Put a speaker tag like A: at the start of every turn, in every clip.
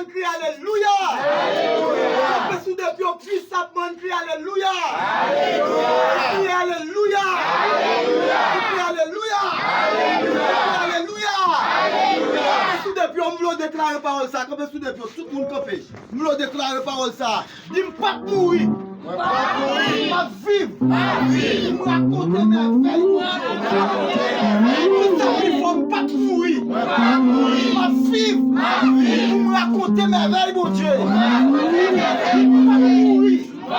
A: monde crie Alléluia. Alléluia. Sous depuis au puissant monde crie Alléluia. Alléluia. Crie Alléluia. Alléluia. Crie Alléluia. Alléluia. Alléluia. Sous depuis on me déclare parole ça, comme sous depuis tout le monde copé. Me déclare parole ça. Dis pas mourir. Ma vivre. Me raconter mes veilles. Faut pas mourir. Ma vivre. Me raconter mes veilles, mon Dieu. Pas mourir. Ma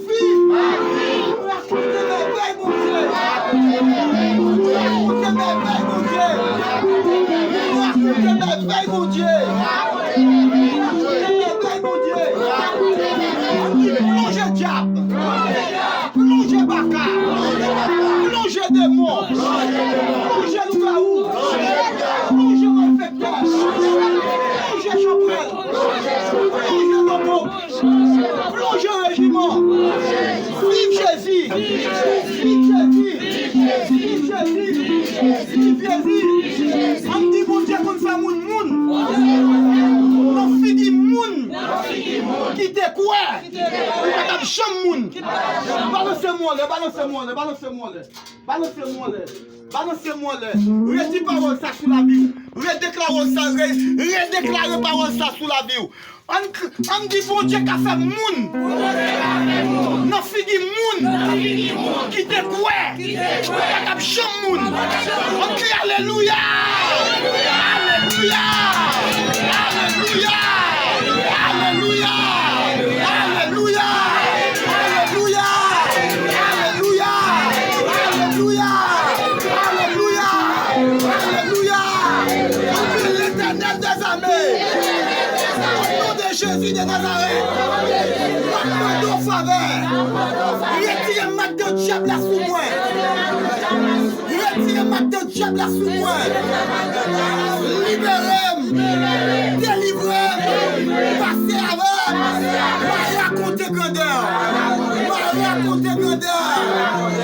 A: vivre. Me raconter mes veilles, mon Dieu. Raconter mes veilles, mon Dieu. Raconter mes veilles, mon Dieu. Plongez diable, plongez bacard, plongez démon, plongez loup-garou, plongez malfaiteur, plongez chambrel, plongez lobo, plongez régiment. Vive Jésus, vive Jésus, vive Jésus, vive Jésus. On dit bon Dieu qu'on fait moun. Non fini moun. Qui te quoi? Madame Chamoun. Balancez-moi là. Redis parole ça sous la vie. Redéclarez parole ça sous la vie. On dit bon Dieu qu'a fait moun. Non fini moun. Qui te quoi? Madame Chamoun. On crie Alléluia. Alléluia. Alléluia. Alléluia. Alléluia. Alléluia. Alléluia. Alléluia. Alléluia. Alléluia. Vive l'Éternel des armées. Au nom de Jésus de Nazareth. Notre nos faveurs. Retirez maintenant le diable là sous moi. Retirez maintenant le diable là sous moi. Libérez-moi. Délivrez-moi. Passez avec. Racontez grandeur. Racontez grandeur.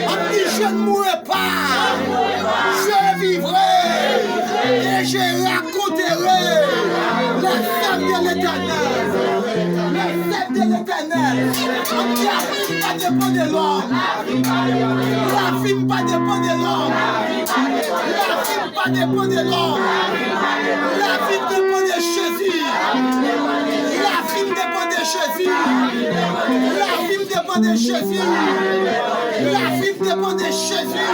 A: On dit je ne mourrai pas. Je vivrai. Et je raconterai les fêtes de l'Éternel. Les fêtes de l'Éternel. On dit la vie pas dépend de l'homme. La vie pas dépend de l'homme. La vie pas dépend de l'homme. La vie dépend de Jésus. La vie dépend de Jésus. La vie dépend de Jésus. La vie dépend de Jésus.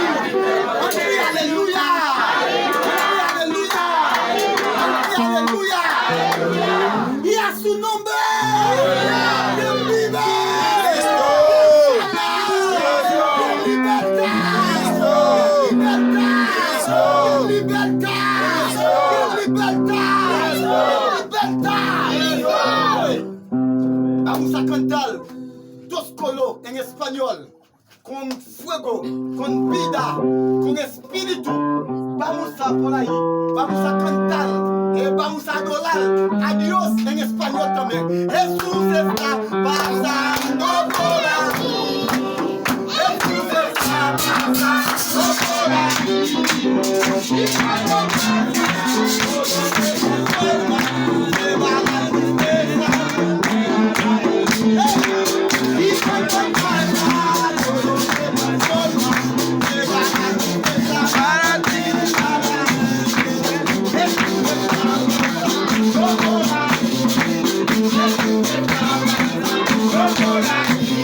A: On crie Alléluia. Alléluia. Alléluia. Il y a sous nombre. Vamos a cantar dos colos en español, con fuego, con vida, con espíritu. Vamos a por ahí, vamos a cantar, vamos a adorar a Dios en español también. Jesús está pasando por aquí. Jesús está pasando por aquí. Y cuando pasa, todo se transforma, se va la tristeza. Y cuando pasa, todo se transforma, se va la tristeza. Para ti, Jesús está pasando por aquí. Jesús está pasando por aquí.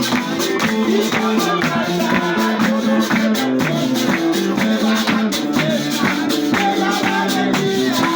A: Y cuando pasa, todo se transforma, se va la tristeza, se va la alegría.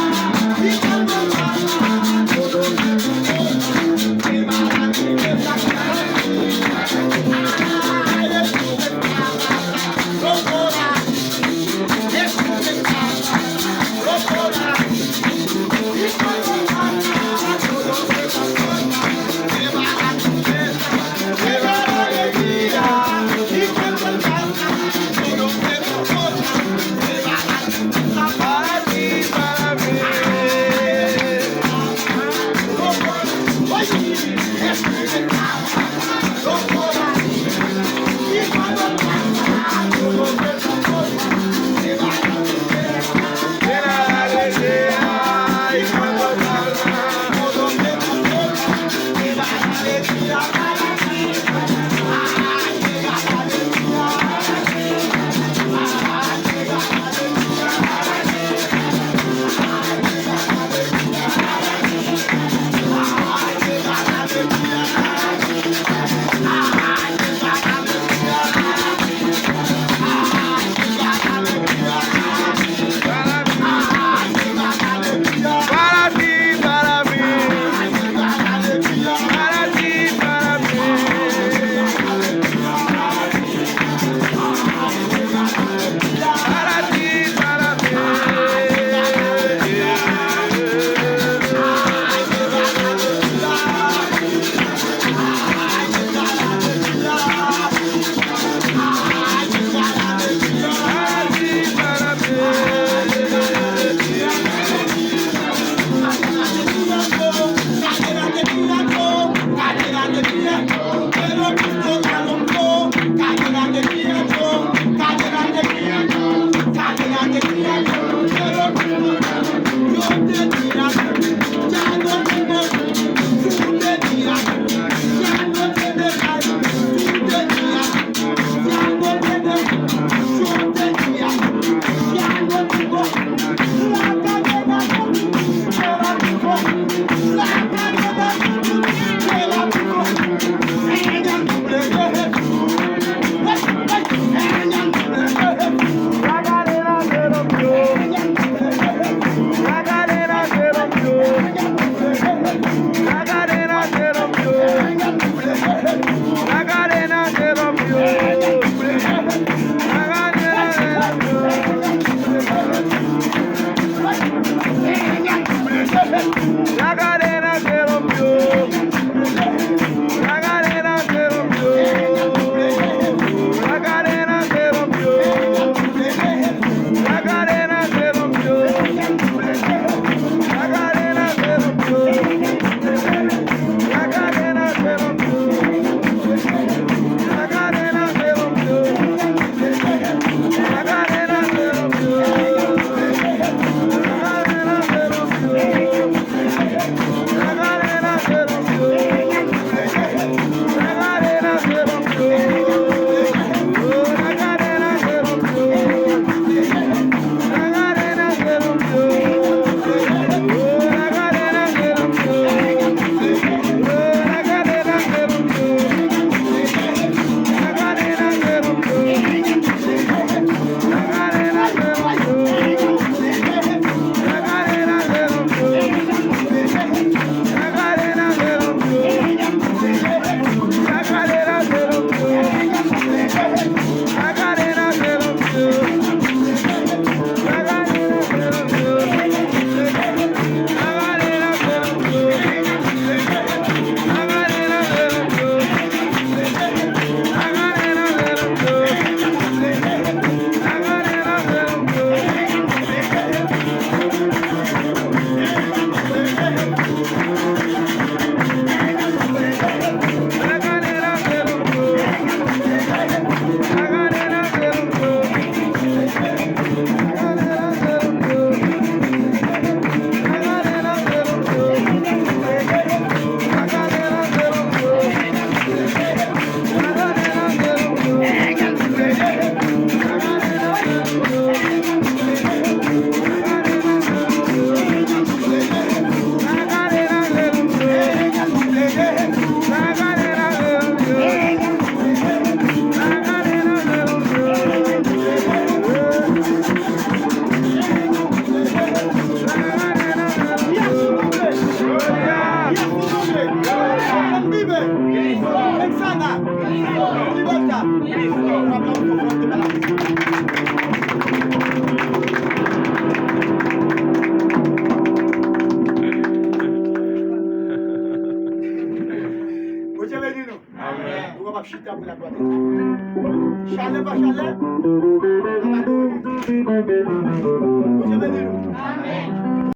A: Chalet pas chalet.